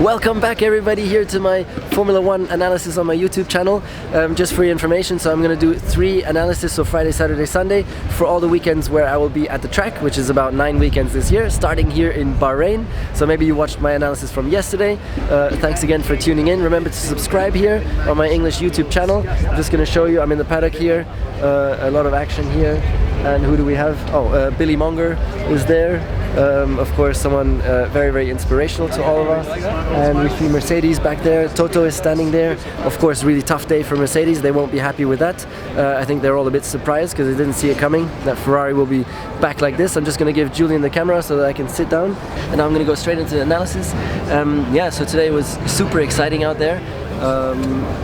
Welcome back everybody here to my Formula 1 analysis on my YouTube channel. Just for your information, so I'm going to do 3 analysis, so Friday, Saturday, Sunday, for all the weekends where I will be at the track, which is about 9 weekends this year, starting here in Bahrain. So maybe you watched my analysis from yesterday. Thanks again for tuning in. Remember to subscribe here on my English YouTube channel. I'm just going to show you, I'm in the paddock here, a lot of action here. And who do we have? Oh, Billy Monger is there. Of course, someone very, very inspirational to all of us. And we see Mercedes back there. Toto is standing there. Of course, really tough day for Mercedes. They won't be happy with that. I think they're all a bit surprised because they didn't see it coming, that Ferrari will be back like this. I'm just going to give Julian the camera so that I can sit down. And I'm going to go straight into the analysis. Yeah, so today was super exciting out there.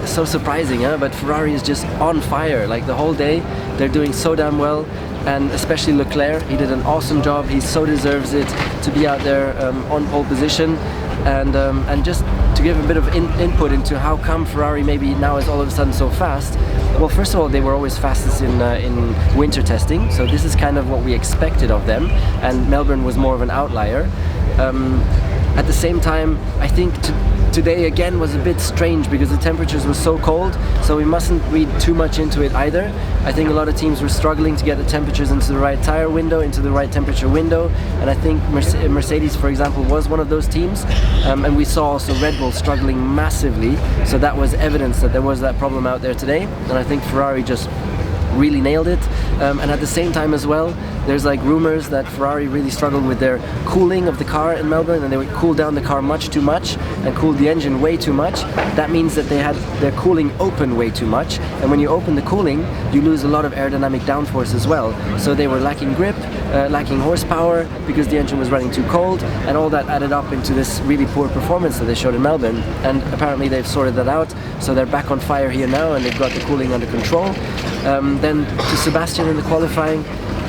So surprising, huh? But Ferrari is just on fire, like the whole day. They're doing so damn well, and especially Leclerc, he did an awesome job. He so deserves it to be out there on pole position. And just to give a bit of input into how come Ferrari maybe now is all of a sudden so fast. Well, first of all, they were always fastest in winter testing, so this is kind of what we expected of them, and Melbourne was more of an outlier. At the same time, I think today again was a bit strange because the temperatures were so cold, so we mustn't read too much into it either. I think a lot of teams were struggling to get the temperatures into the right tire window, into the right temperature window, and I think Mercedes, for example, was one of those teams. And we saw also Red Bull struggling massively, so that was evidence that there was that problem out there today, and I think Ferrari just really nailed it. And at the same time as well, there's like rumors that Ferrari really struggled with their cooling of the car in Melbourne, and they would cool down the car much too much and cool the engine way too much. That means that they had their cooling open way too much, and when you open the cooling you lose a lot of aerodynamic downforce as well. So they were lacking grip, lacking horsepower because the engine was running too cold, and all that added up into this really poor performance that they showed in Melbourne. And apparently they've sorted that out, so they're back on fire here now and they've got the cooling under control. Then to Sebastian in the qualifying,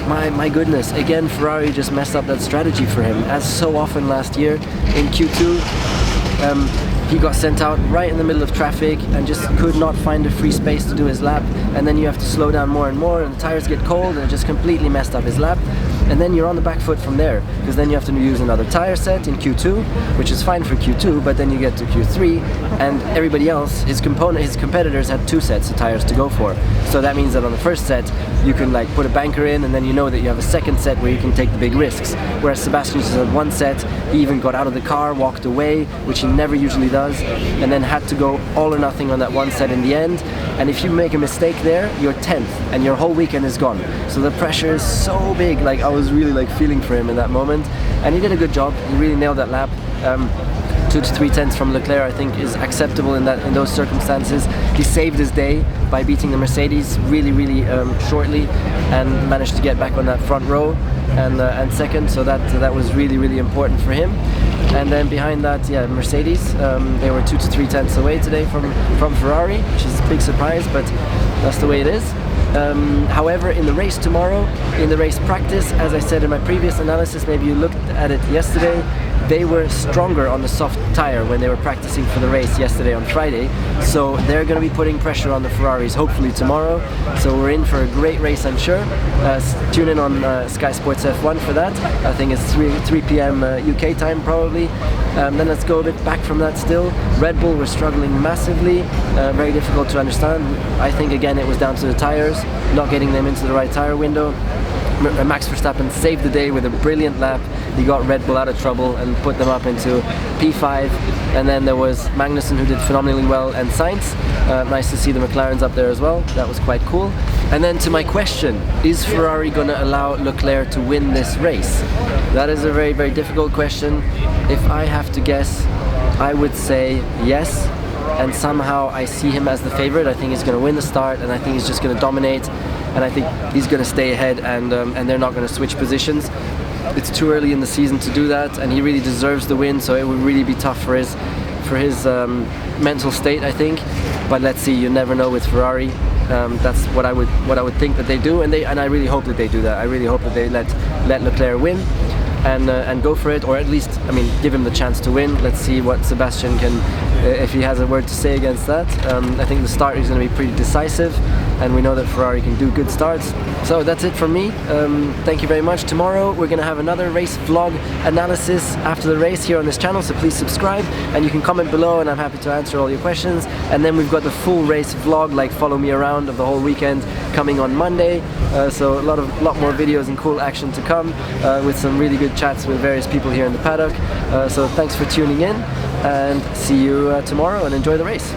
my goodness, again Ferrari just messed up that strategy for him, as so often last year in Q2. He got sent out right in the middle of traffic and just could not find a free space to do his lap, and then you have to slow down more and more, and the tires get cold, and it just completely messed up his lap. And then you're on the back foot from there, because then you have to use another tire set in Q2, which is fine for Q2, but then you get to Q3 and everybody else, his competitors had 2 sets of tires to go for. So that means that on the first set you can like put a banker in, and then you know that you have a second set where you can take the big risks. Whereas Sebastian just had 1 set, he even got out of the car, walked away, which he never usually does, and then had to go all or nothing on that 1 set in the end. And if you make a mistake there, you're 10th and your whole weekend is gone. So the pressure is so big. Like, I was really like feeling for him in that moment, and he did a good job. He really nailed that lap. 2 to 3 tenths from Leclerc I think is acceptable in those circumstances. He saved his day by beating the Mercedes really shortly, and managed to get back on that front row and second, so that was really important for him. And then behind that, yeah, Mercedes, they were 2 to 3 tenths away today from Ferrari, which is a big surprise, but that's the way it is. However, in the race tomorrow, in the race practice, as I said in my previous analysis, maybe you looked at it yesterday, they were stronger on the soft tire when they were practicing for the race yesterday on Friday. So they're going to be putting pressure on the Ferraris hopefully tomorrow. So we're in for a great race, I'm sure. Tune in on Sky Sports F1 for that. I think it's 3 p.m. UK time probably. Then let's go a bit back from that still. Red Bull were struggling massively, very difficult to understand. I think again it was down to the tires, not getting them into the right tire window. Max Verstappen saved the day with a brilliant lap. He got Red Bull out of trouble and put them up into P5. And then there was Magnussen, who did phenomenally well, and Sainz. Nice to see the McLarens up there as well. That was quite cool. And then to my question, is Ferrari going to allow Leclerc to win this race? That is a very difficult question. If I have to guess, I would say yes. And somehow I see him as the favorite. I think he's going to win the start, and I think he's just going to dominate, and I think he's going to stay ahead, and they're not going to switch positions. It's too early in the season to do that, and he really deserves the win, so it would really be tough for his mental state, I think. But let's see, you never know with Ferrari. That's what I would think that they do, and I really hope that they do that. I really hope that they let Leclerc win. And go for it, or at least, I mean, give him the chance to win. Let's see what Sebastian can, if he has a word to say against that. I think the start is going to be pretty decisive, and we know that Ferrari can do good starts. So that's it from me. Thank you very much. Tomorrow we're going to have another race vlog analysis after the race here on this channel, so please subscribe and you can comment below and I'm happy to answer all your questions. And then we've got the full race vlog, like follow me around, of the whole weekend coming on Monday. So a lot more videos and cool action to come, with some really good chats with various people here in the paddock. So thanks for tuning in and see you tomorrow, and enjoy the race.